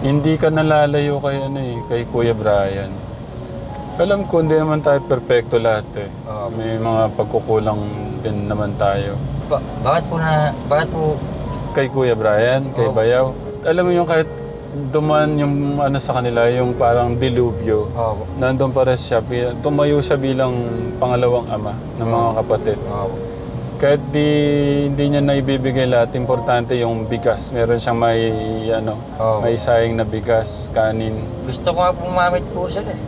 Hindi ka nalalayo kay, kay Kuya Brian. Alam ko, hindi naman tayo perfecto lahat eh. May mga pagkukulang din naman tayo. Bakit po? Kay Kuya Brian, kay Bayaw. Alam mo yung kahit duman yung sa kanila, yung parang dilubyo. Nandun pa rin siya, tumayo siya bilang pangalawang ama ng mga kapatid. Kahit hindi niya naibibigay lahat, importante yung bigas. Meron siyang may sayang na bigas, kanin. Gusto ko nga pumamit po sila eh.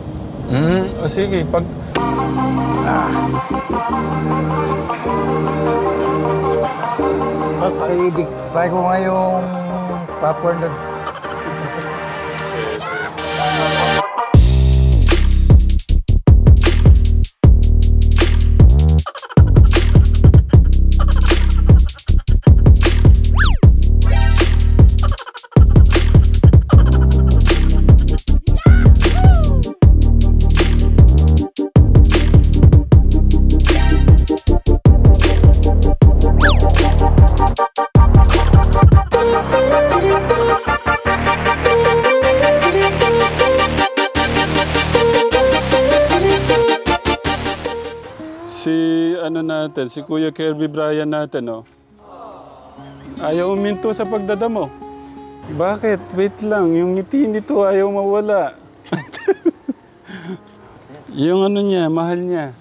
O sige, pag... Pakiibig, try ko nga yung popcorn doon. Si Kuya Kirby Brian natin, ayaw uminto sa pagdadamo. Bakit? Wait lang, yung ngiti nito ayaw mawala. Yung niya, mahal niya.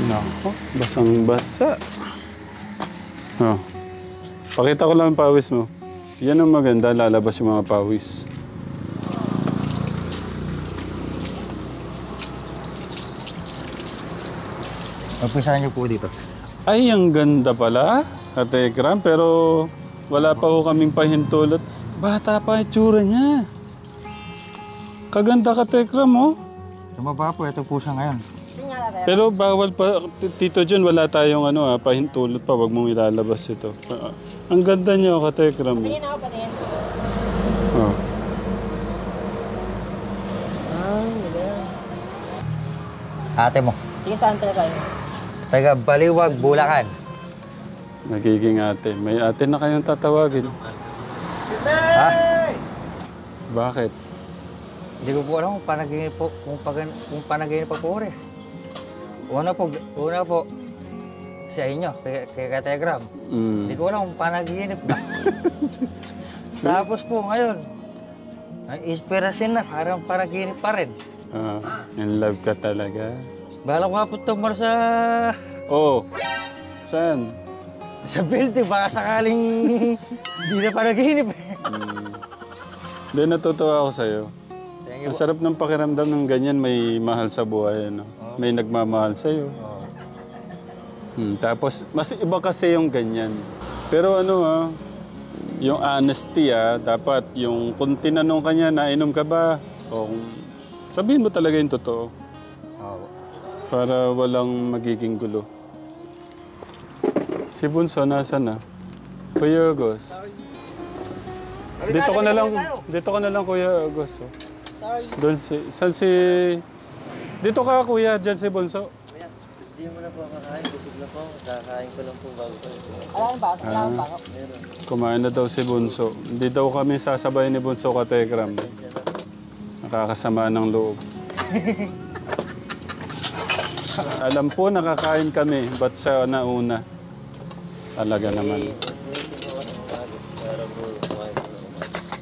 Nako, basang-basa. Pakita ko lang ang pawis mo. Yan ang maganda, lalabas yung mga pawis. Magpisahan niyo po dito. Ay, ang ganda pala, Katekram, pero wala pa ho kaming pahintulot. Bata pa ang itsura niya. Kaganda, Katekram, Tumaba po, ito po siya ngayon. Pero bawal pa, Tito John, wala tayong pahintulot pa, wag mong ilalabas ito. Ang ganda niya, Katekram. Patingin ako, patingin. Ate mo. Tingin saan talaga kayo? Taga Baliwag, Bulacan. Nagiging ate. May ate na kayong tatawagin. Ha? Bakit? Hindi ko po alam kung panaginip po po rin. Una po, sa inyo, kay Kategram. Hindi ko alam kung panaginip ba. Tapos po ngayon, ang inspirasyon na, parang panaginip pa rin. In love ka talaga. Bala ko nga po tumar sa... Saan? Sa building, baka sakaling hindi na panaginip Hindi, natutuwa ako sa'yo. Ang sarap ng pakiramdam ng ganyan, may mahal sa buhay, May nagmamahal sa'yo. Tapos, mas iba kasi yung ganyan. Pero yung honesty, dapat yung kung tinanong ka niya, nainom ka ba? O sabihin mo talaga yung totoo. Para walang magiging gulo. Si Bunso, nasaan na? Kuya Agos. Dito ka na lang, Kuya Agos. Sorry. Doon Dito ka, Kuya, dyan si Bunso. Kuya, hindi mo na po kakain. Busog na po. Kakain ko lang po bago ko. Alam ba? Alam ba? Kumain na daw si Bunso. Hindi daw kami sasabay ni Bunso Katekram. Nakakasama ng loob. Alam po, nakakain kami. Ba't siya nauna? Talaga naman.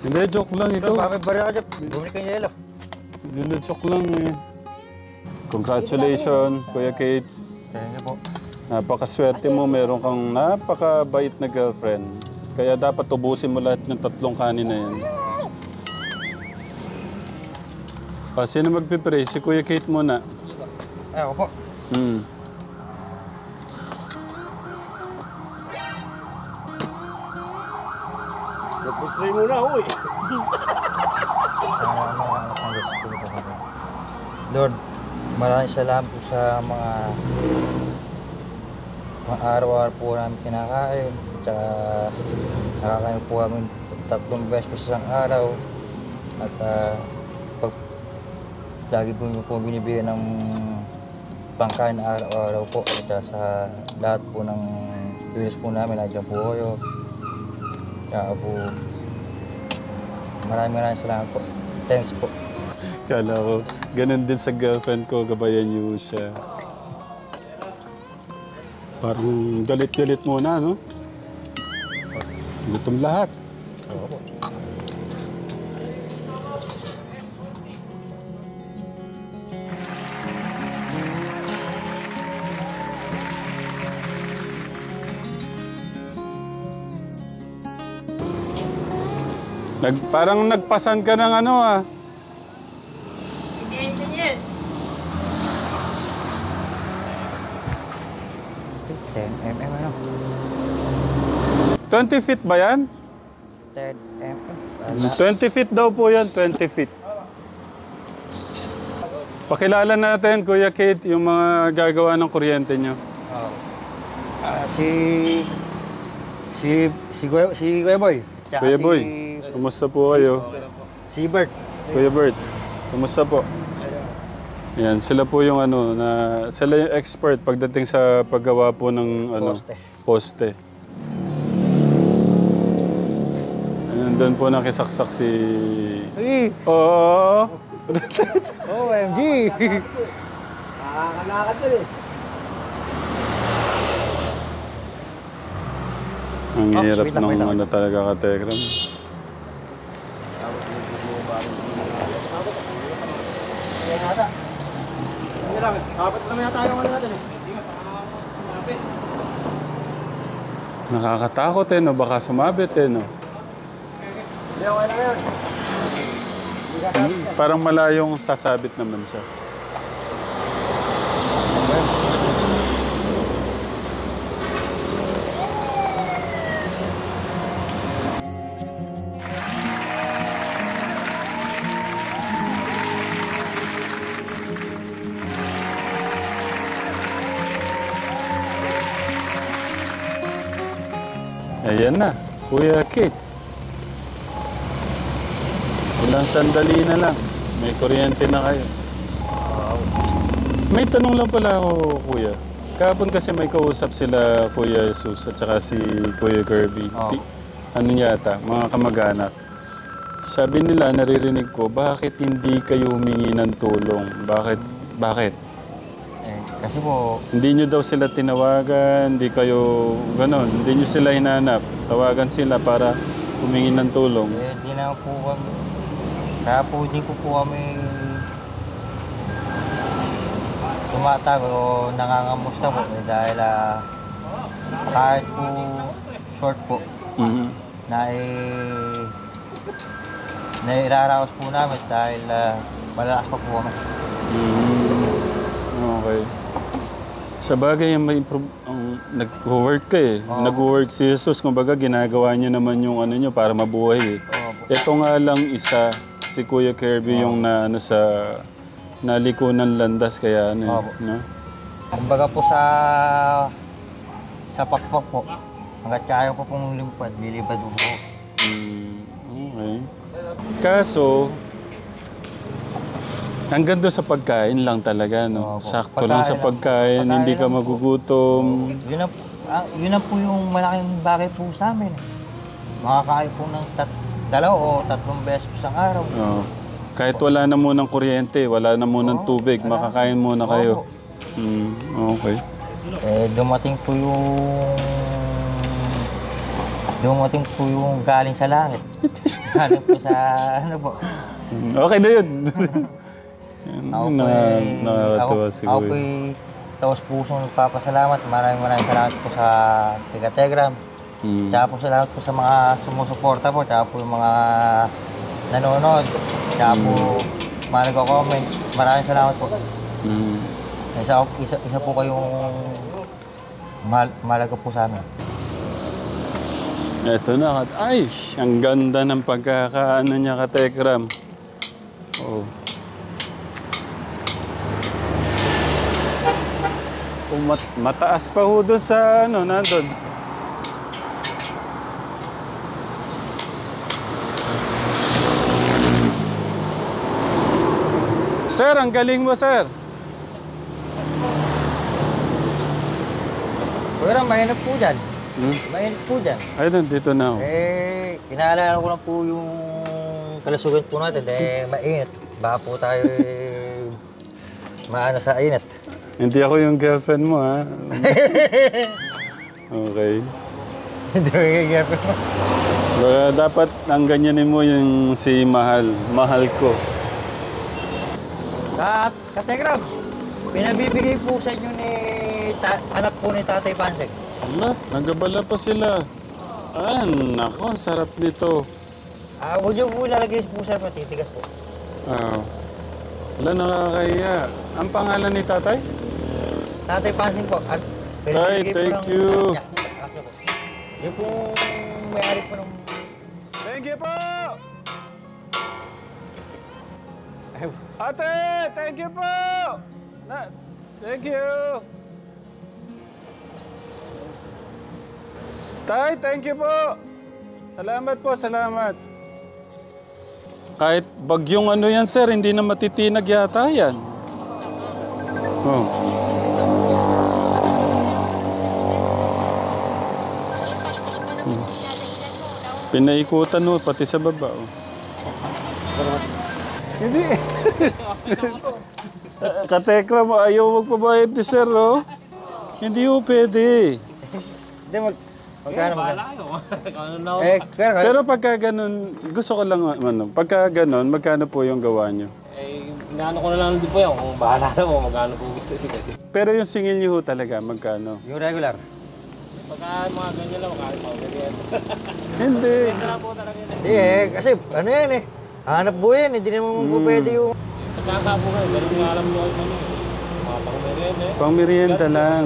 Hindi, joke lang ito. Bakit ba rin ka dyan? Bumili kang yelo. Hindi, joke lang Congratulations, Kuya Kate. Thank you po. Napakaswerte mo. Meron kang napakabait na girlfriend. Kaya dapat ubusin mo lahat ng 3 kanin na yan. Sino magpipray? Si Kuya Kate muna. Ay, ako po. Nagpupray muna, uy! Sana mga anak ng Diyos po ito kami. Lord, maraming salamat po sa mga araw-araw po namin kinakain. Tsaka nakakain po kami 3 beses po sa isang araw. At lagi po binibigyan ng pangkain araw-araw po. At sa lahat po ng bilis po namin, nandiyan po kayo. Kaya po, maraming salamat po. Thanks po. Kala ko, ganun din sa girlfriend ko, gabayan niyo siya. Parang galit-galit muna, no? Gutom lahat. Oo po. Parang nagpasan ka ng ano ah. 10 mm ano? 20 feet ba yan? 10 mm. 20 feet daw po yan, 20 feet. Pakilala natin, Kuya Kate, yung mga gagawa ng kuryente nyo. Si Kuya Boy. Tsaka Kuya Boy, kumusta po kayo? Si Bert. Kuya Bert, kumusta po? Yan, sila po yung ano, sila yung expert pagdating sa paggawa po ng ano, poste. Ayun, doon po nakisaksak si... Hey! Oo! OMG! Nakakalakad yun eh. Ang hirap wait lang, ng wait lang. ano talaga ka-Telegram. Apat naman yata yung ano natin eh. Nakakatakot eh, no? Baka sumabit eh, no? Hindi, okay lang yun. Parang malayong sasabit naman siya. Ayan na, Kuya Kate. Ilang sandali na lang. May kuryente na kayo. May tanong lang pala ako, Kuya. Kahapon kasi may kausap sila Kuya Jesus at saka si Kuya Kirby. Ano yata, mga kamag-anak. Sabi nila, naririnig ko, bakit hindi kayo humingi ng tulong? Bakit? Kasi po, Hindi nyo daw sila tinawagan, hindi kayo ganon, hindi nyo sila hinanap. Tawagan sila para humingi ng tulong. di na po kami, kaya po di po kami tumatag o nangangamusta po dahil kahit po short po Mhm. nairaraos po namin dahil malalakas pa po kami. Okay. Sa bagay, nag-work ka eh. Nag-work si Jesus. Kumbaga, ginagawa niyo naman yung ano niyo para mabuhay eh. Ito nga lang isa, si Kuya Kirby yung naliko ng landas kaya ano eh. No? Kumbaga po sa pakpak po, hanggat kaya po pong lilipad po po. Okay. Kaso, hanggang doon sa pagkain lang talaga, no? Sakto lang sa pagkain, hindi ka magugutom. Yun na po yung malaking bagay po sa amin. Makakain po ng dalaw o 3 beses po sa araw. Oh. Kahit wala na munang kuryente, wala na munang tubig, makakain muna kayo. Okay. Dumating po yung galing sa langit. Galing po sa ano po. Okay na yun. Nakakatawa si Ako Kuya. po'y taos pusong nagpapasalamat. Maraming salamat po sa Telegram. Tsaka po salamat po sa mga sumusuporta po. Tsaka po yung mga nanonood. Tsaka po mga nagko-comment. Maraming salamat po. Isa po kayong mahalaga po sa amin. Eto na. Ay, ang ganda ng pagkakaano niya ka-Telegram. Oh. Mataas pa ho doon sa ano, nandun. Sir, ang galing mo, sir. Pero mainit po dyan. Hmm? Mainit po dyan. Ay, dito na ako. Inaalala ko lang po yung kalasugan po natin. Mainit. Baka po tayo maana sa init. Hindi ako yung girlfriend mo, ha? Okay. Hindi ko gagawin mo. Dapat ang ganyanin mo yung si Mahal. Mahal ko. Kategram, pinabibigay po sa inyo ni anak po ni Tatay Pansek. Ala, nagabala pa sila. Ah, nako, ang sarap nito. Huwag niyo po ilalagay po sa matitigas po. Wala, nakakahiya. Ang pangalan ni tatay? Tatay Pansek po. Tay, thank you. Yung po may-ari po ng... Thank you po! Ate, thank you po! Thank you! Tay, thank you po! Salamat po, salamat. Kahit bagyong ano yan, sir, hindi na matitinag yata yan. Oh. Pinaikutan mo, pati sa baba. Oh. Hindi. Katekra mo, ayaw magpabayad ni sir, oh. Hindi ho pwede. Hindi, magkano Pero pagka ganun, gusto ko lang, pagka ganun, magkano po yung gawa nyo? Inaano ko na lang din po yan, kung bahala na mo, magkano po gusto nyo. Pero yung singil nyo ho talaga, magkano? Yung regular. Pagka mga ganyan lang, makakit ako ganyan. Hindi. Hindi kasi ano yan eh. Hanap buhay yan, hindi naman po pwede yung... Pagkaka po kayo, ganun nga alam nyo kayo mga pang-merienda eh. Pang-merienda lang.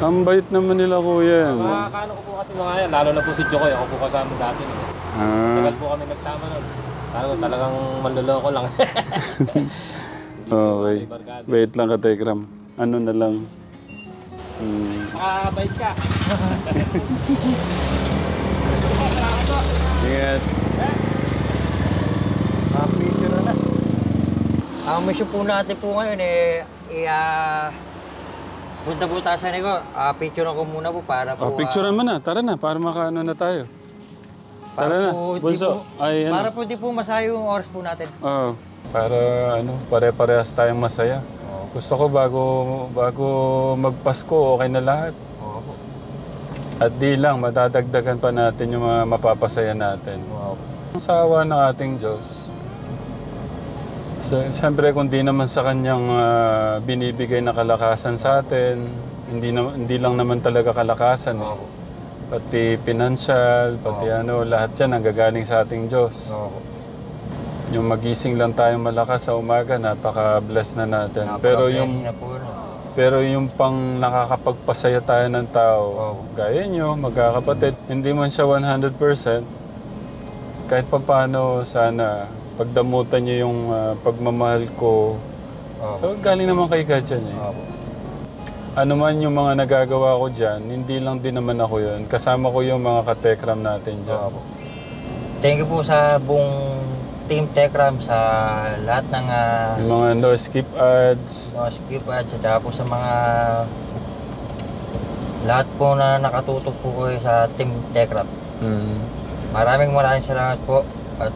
Ang bait naman nila kuya. Makakano ko po kasi mga yan, lalo na po si Jokoy, ako po kasama dati. Tagal po kami nagsama nun. Talagang manloloko lang. Okay. Wait lang, Katekram. Ano na lang. Makakabait ka. Ingat. Picture na. Ang mission po natin po ngayon punta po tayo sa nego. Picture ako muna po para po... Picturean mo na. Tara na, para makaano na tayo. Tara na. Bulso. Ay, ano? Para po di po masayo yung oras po natin. Oo. Para pare-parehas tayong masaya. Gusto ko bago magpasko, okay na lahat. At di lang, madadagdagan pa natin yung mga mapapasaya natin. Ang sawa ng ating Diyos. Siyempre, kung di naman sa Kanyang binibigay na kalakasan sa atin, hindi lang naman talaga kalakasan. Pati pinansyal, pati lahat yan ang gagaling sa ating Diyos. Yung magising lang tayong malakas sa umaga, napaka-bless na natin. Pero yung pang nakakapagpasaya tayo ng tao, gaya nyo, magkakapatid, hindi man siya 100%, kahit pa paano sana pagdamutan nyo yung pagmamahal ko. So galing naman kay God yan eh. Ano man yung mga nagagawa ko dyan, hindi lang din naman ako yun. Kasama ko yung mga katekram natin dyan. Thank you po sa buong Team Tekram sa lahat ng... yung mga no skip ads. No skip ads at po sa mga... Lahat po na nakatutok po kayo sa Team Tekram. Maraming salamat po at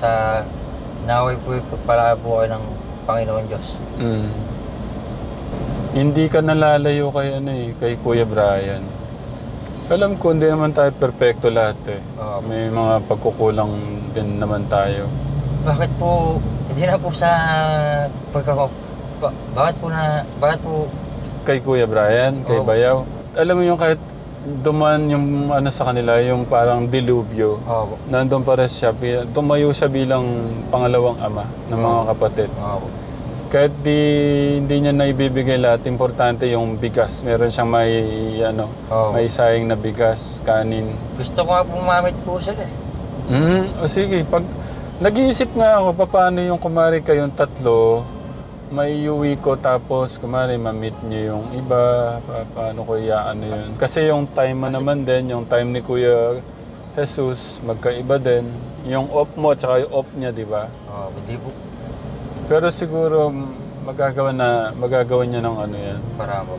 naway po pala po kayo ng Panginoon Diyos. Hindi ka nalalayo kay Kuya Brian. Alam ko hindi naman tayo perfecto lahat eh. May mga pagkukulang din naman tayo. Bakit po, hindi na po sa bakit po kay Kuya Brian, kay Bayaw. Alam mo yung kahit duman yung sa kanila, yung parang dilubyo. Nandun pa rin siya, tumayo siya bilang pangalawang ama ng mga kapatid. Kahit hindi niya naibibigay lahat, importante yung bigas. Meron siyang may sayang na bigas, kanin. Gusto ko nga pumamit po sila eh. O sige, pag nag-iisip nga ako, paano yung kumari kayong tatlo, may iuwi ko tapos kumari ma-meet niyo yung iba, paano ko yun. Kasi yung time mo naman din, yung time ni Kuya Jesus, magkaiba din. Yung off mo, tsaka yung off niya, di ba? Hindi po. Pero siguro magagawa niya ng yan. Para po.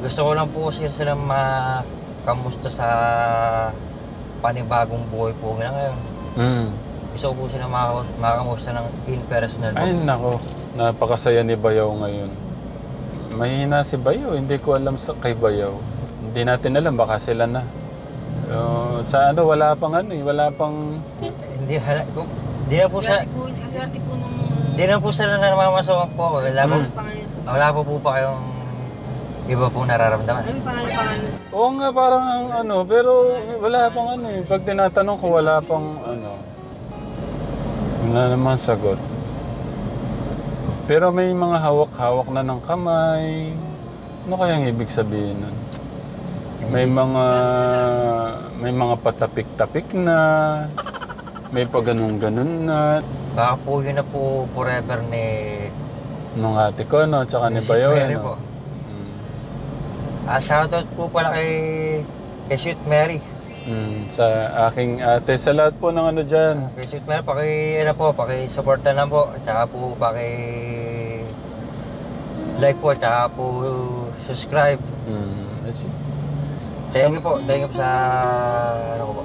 Gusto ko lang po kasi silang makamusta sa panibagong buhay po nila ngayon. Gusto ko po silang makamusta ng in-personal. Ay, nako. Napakasaya ni Bayaw ngayon. Mahina si Bayaw. Hindi ko alam kay Bayaw. Hindi natin alam. Baka sila na. Sa ano, wala pang ano eh. Wala pang... Hindi na po sa... Hindi na po sa namamasawan po ako. Wala po pa kayong iba pong nararamdaman. Oo nga, parang ano. Pero wala pang ano eh. Pag tinatanong ko, wala pang ano. Wala naman sagot. Pero may mga hawak-hawak na ng kamay. Ano kayang ibig sabihin nun? May mga patapik-tapik na. May pa ganun-ganun na. Baka po yun na po forever ni... Nung ate ko, no? Tsaka ni Bayaw, Mary no? po. Shoutout po pala kay Sweet Mary. Sa aking ate, sa lahat po ng ano dyan. Kay Sweet Mary, paki-supportan lang po. Tsaka po like po, tsaka po subscribe. Thank you po sa ano ko po.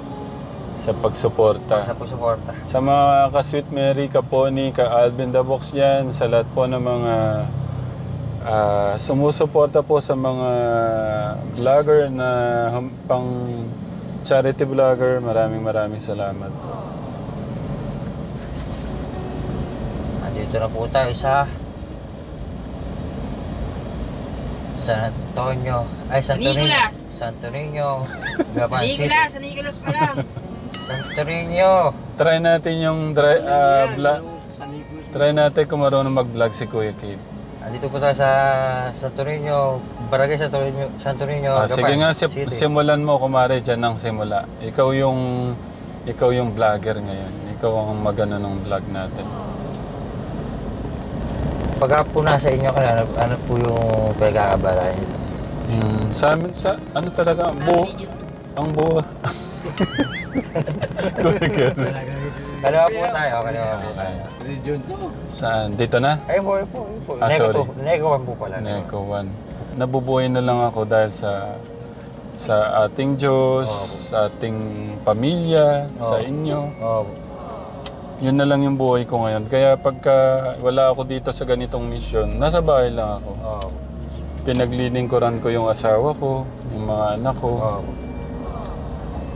Sa pagsuporta. Sa pagsuporta. Sa mga ka-Sweet Mary, ka-Pony, ka-Alvin the Box dyan, sa lahat po ng mga sumusuporta po sa mga vlogger na pang charity vlogger, maraming salamat. Andito na po tayo sa San Niño, Gapan City. San Nicolas pa lang. Santo Niño. Try natin yung try natin kung marunong mag-vlog si Kuya Kid. Andito po tayo sa Santo Niño, Barangay Santo Niño, Gapan Sige nga, City. simulan mo, kumare, dyan ang simula. Ikaw yung vlogger ngayon. Ikaw ang magano ng vlog natin. Pagka po nasa inyo ka, ano po yung pinag-aabalahan nyo? Sa amin, ano talaga, ang buo. Kaliwa po tayo. Saan? Dito na? Ay, boy po. Sorry. Neko 1 po pala. Neko 1. Nabubuhay na lang ako dahil sa ating Diyos, sa ating pamilya, sa inyo. Yun na lang yung buhay ko ngayon. Kaya pagka wala ako dito sa ganitong mission, nasa bahay lang ako. Pinaglilingkuran ko yung asawa ko, yung mga anak ko.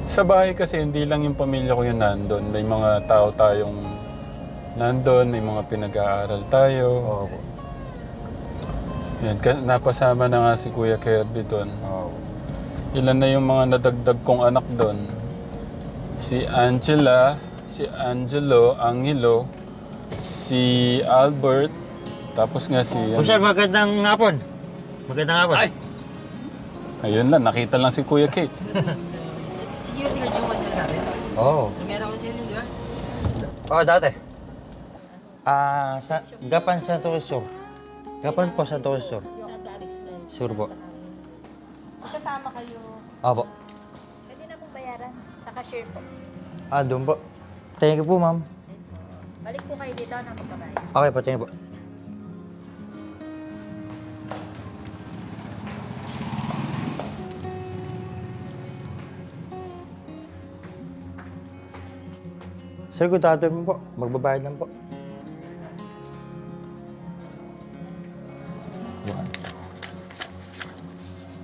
Sa bahay kasi hindi lang yung pamilya ko yung nandun. May mga tao tayong nandun, may mga pinag-aaral tayo. Yan, napasama na nga si Kuya Kirby doon. Ilan na yung mga nadagdag kong anak doon. Si Angela, si Angelo, si Albert, tapos nga si... Sir, magandang hapon. Ay! Ayun lang, nakita lang si Kuya Kate. Sige, tingnan nyo kasi natin. Meron ko sila, di ba? Dati. Gapan Santo Sur. Gapan po Santo Sur. Santa Alex. Sur po. Kasama kayo. Opo. Pwede na pong bayaran sa cashier po. Doon po. Thank you po, ma'am. Balik po kayo dito na magkabayad. Okay po, thank you po. Sir, kung tatawin mo po, magbabayad lang po.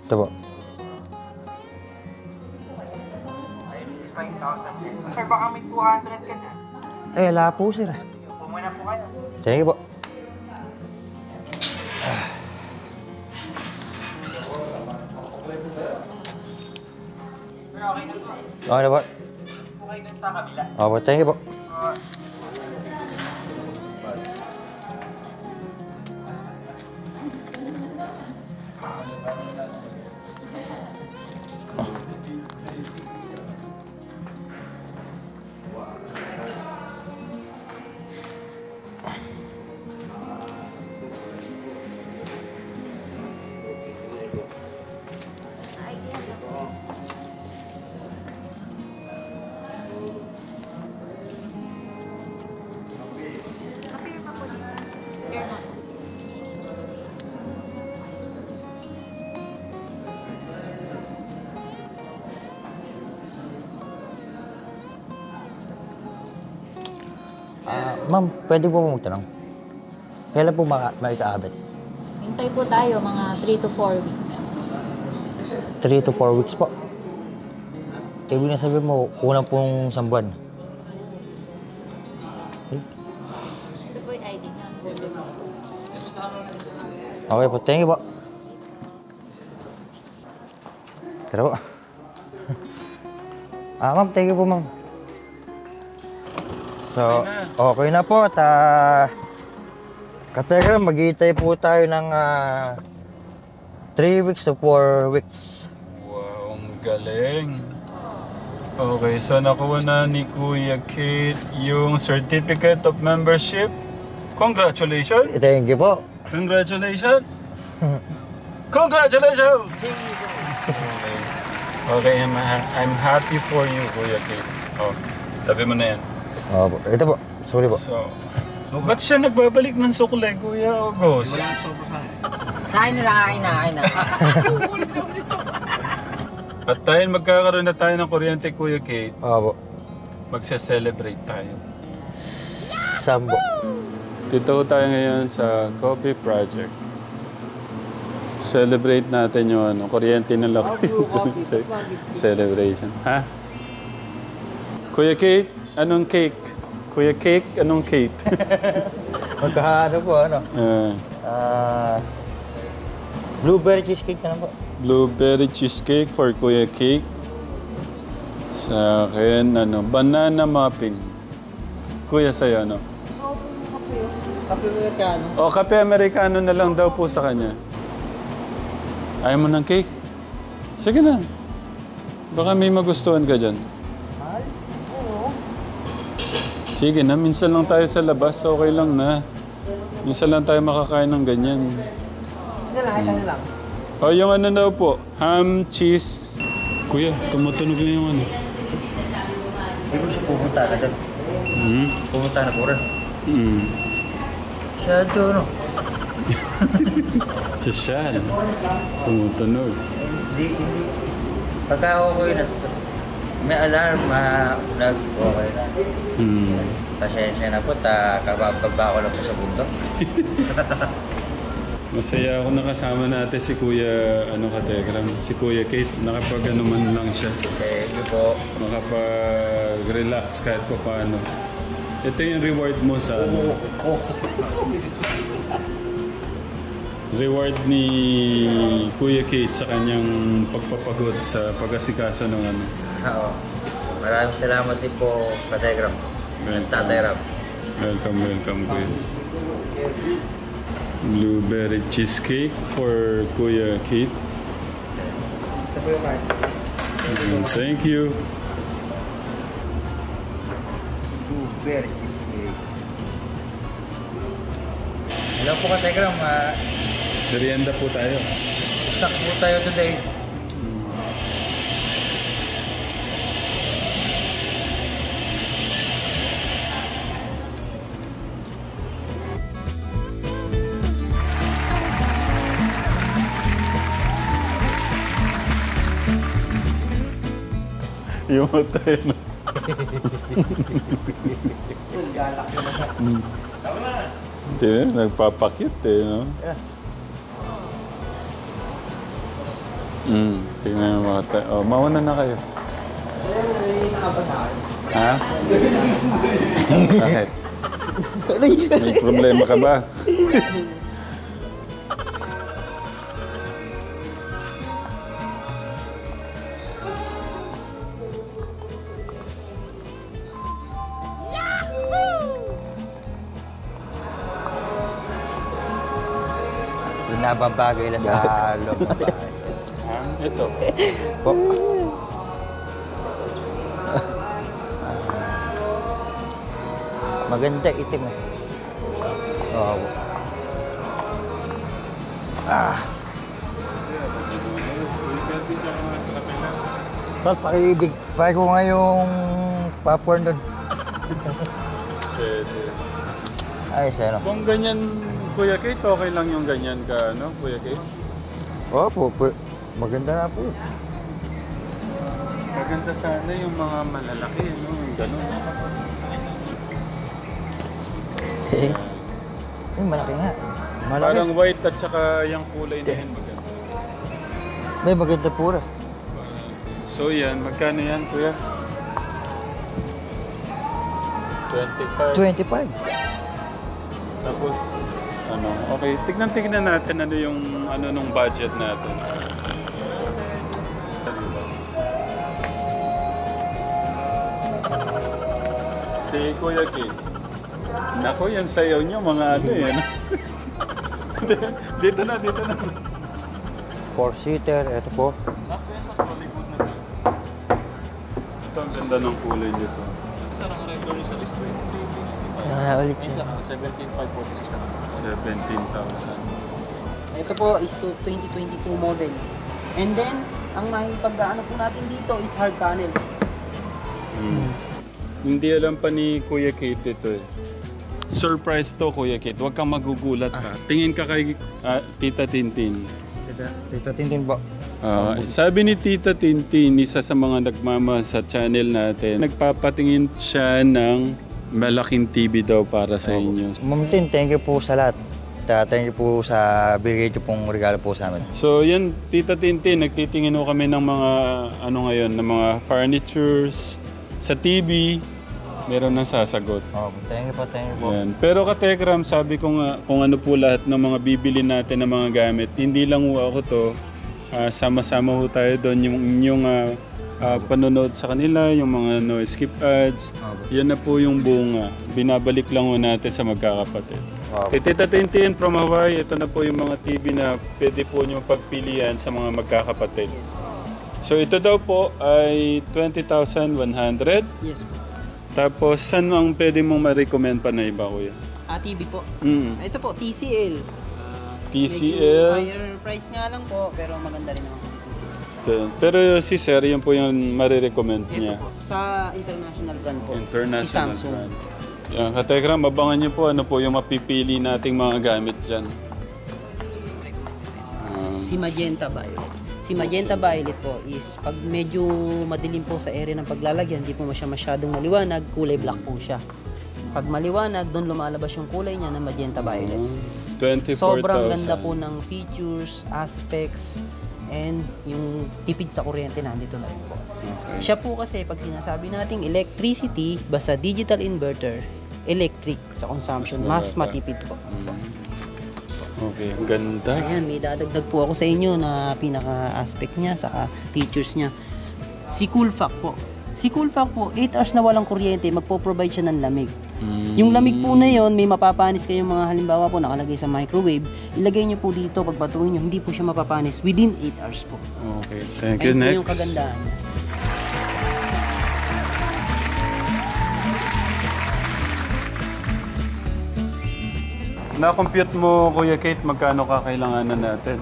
Ito po. Sir, baka may 200 ka dyan. Wala po, sir. Pumuna po kayo. Thank you po. Okay na po. Okay dun sa kabila. Opo, thank you po. Ma'am, pwede po mong tanong. Kailan po maikaabit? Hintay po tayo mga 3 to 4 weeks. 3 to 4 weeks po. Ibig na sabihin mo, unang pong isang buwan. Ito po yung ID niya. Okay po, thank you po. Tara po. Ma'am, thank you po, ma'am. So, okay na po at Katekram, mag-iitay po tayo ng 3 weeks to 4 weeks. Wow, ang galing. Okay, so nakuha na ni Kuya Kate yung Certificate of Membership. Congratulations! Thank you po. Congratulations! Congratulations! Okay, I'm happy for you, Kuya Kate. Oh, tabi mo na yan. Ito po, sorry po. So, ba't siya nagbabalik ng suklay, Kuya August? Sa akin na. At tayo magkakaroon na tayo ng kuryente, Kuya Kate. Opo. Magse-celebrate tayo. Sambo. Dito tayo ngayon sa Coffee Project. Celebrate natin yung kuryente na lang. Celebration. Ha? Kuya Kate, anong cake? Kuya Cake, anong Kate? Magkakaano po, ano? Blueberry cheesecake na lang po. Blueberry cheesecake for Kuya Cake. Sa akin, banana muffin. Kuya, sa'yo, ano? Kape Amerikano. O, kape Amerikano na lang daw po sa kanya. Ayaw mo ng cake? Sige na. Baka may magustuhan ka dyan. Sige na, minsan lang tayo sa labas, okay lang na. Minsan lang tayo makakain ng ganyan. Ano lang. O, yung ano daw po, ham, cheese. Kuya, tumutunog na yung ano. Hindi ko siya pupunta na doon. Pupunta na po rin. Siya doon, no? Siya, tumutunog. Hindi. Pagka okay na, may alarm, okay na. Pasensya na po, kabababa ko lang po sa bundok. Masaya ako nakasama natin si Kuya, Katekram, si Kuya Kate. Nakapag man lang siya. Thank you po. Makapag-relax kahit pa paano. Ito yung reward mo sa reward ni Kuya Kate sa kanyang pagpapagod sa pag-asikaso ng ano. Oo. Maraming salamat din po, Katekram. Tatay Ram. Welcome, Kuya. Blueberry cheesecake for Kuya Kate. Thank you. Blueberry cheesecake. Hello po, Katekram. Merienda po tayo. Stuck po tayo today. Yung matay na. Nagpapakit no? Tingnan yung mga tayo. Oh, mauna na kayo. Ha? Bakit? May problema ka ba? Nababagay lang sa loob ng bahay. Ito. Po. Maganda itim eh. Oo. Pakiibig. Paki ko nga yung popcorn doon. Ayos ano. Kung ganyan, Kuya Kate, okay lang yung ganyan ka, Kuya Kate? Opo, maganda na po. Maganda sana yung mga malalaki, yung gano'n. Eh, malaki nga. Malaki. Parang white at saka yung kulay na yan maganda. May maganda po rin. So yan, magkano yan kuya? 25. 25. Tapos, ano, okay, tignan natin ano yung ano nung budget natin. Si Kuya K. Naku, yan sayaw niyo mga ano yan. dito na. 4-seater, ito po. Ito ang ganda ng kulay nito. Ulit siya. 17,546 na. 17,000. Ito po is 2022 model. And then, ang pag-ano po natin dito is hard panel. Hindi alam pa ni Kuya Kate ito eh. Surprise to Kuya Kate, huwag kang magugulat ka. Tingin ka kay Tita Tintin. Tita Tintin po. Sabi ni Tita Tintin, isa sa mga nagmama sa channel natin, nagpapatingin siya ng malaking TV daw para sa inyo. Ma'am Tin, thank you po sa lahat. Thank you po sa bigay niyo pong regalo po sa amin. So yan, Tita Tintin, nagtitingin ho kami ng mga ano ngayon, ng mga furnitures sa TV. Meron nang sasagot. Thank you po. Yan. Pero Katekram, sabi ko nga kung ano po lahat ng mga bibili natin ng mga gamit, hindi lang ho ako to. Sama-sama ho tayo doon yung panonood sa kanila, yung mga skip ads. Yan na po yung bunga. Binabalik lang ho natin sa magkakapatid. Kay Tita Tintin from Hawaii, ito na po yung mga TV na pwede po nyo pagpilian sa mga magkakapatid. So ito daw po ay 20,100. Yes po. Tapos, saan ang pwede mong ma-recommend pa na iba, kuya? TV po. Mm. Ito po, TCL. TCL. Medyo higher price nga lang po, pero maganda rin naman po yung TCL. Okay. Pero si Sir, yun po yung marirecommend niya. Ito po, sa international brand po. International Si Samsung. brand. Yan, Katekram, abangan niyo po ano po yung mapipili nating mga gamit dyan. Si Magenta Violet. Si Magenta Violet po is pag medyo madilim po sa area ng paglalagyan, hindi po siya masyadong maliwanag, kulay black po siya. Pag maliwanag, doon lumalabas yung kulay niya ng Magenta Violet. 24,000. Sobrang ganda po ng features, aspects, and yung tipid sa kuryente nandito na rin po. Okay. Siya po kasi pag sinasabi nating electricity, basta digital inverter, electric sa consumption, mas matipid po. Okay, ang ganda. Ayan, may dadagdag po ako sa inyo na pinaka-aspect niya, saka features niya. Si Coolfac po. Si Coolfac po, 8 hours na walang kuryente, magpo-provide siya ng lamig. Yung lamig po na yon, may mapapanis kayong mga halimbawa po nakalagay sa microwave, ilagay niyo po dito, pagpatuloy niyo, hindi po siya mapapanis within 8 hours po. Okay, thank you. Ayun po Next. yung kagandahan niya. Na-compute mo, Kuya Kate, magkano kakailanganan natin?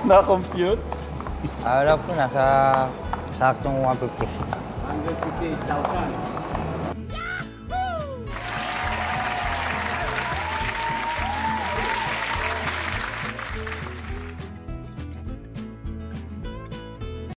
Na-compute? Alam po, nasa saktong 150. 158,000.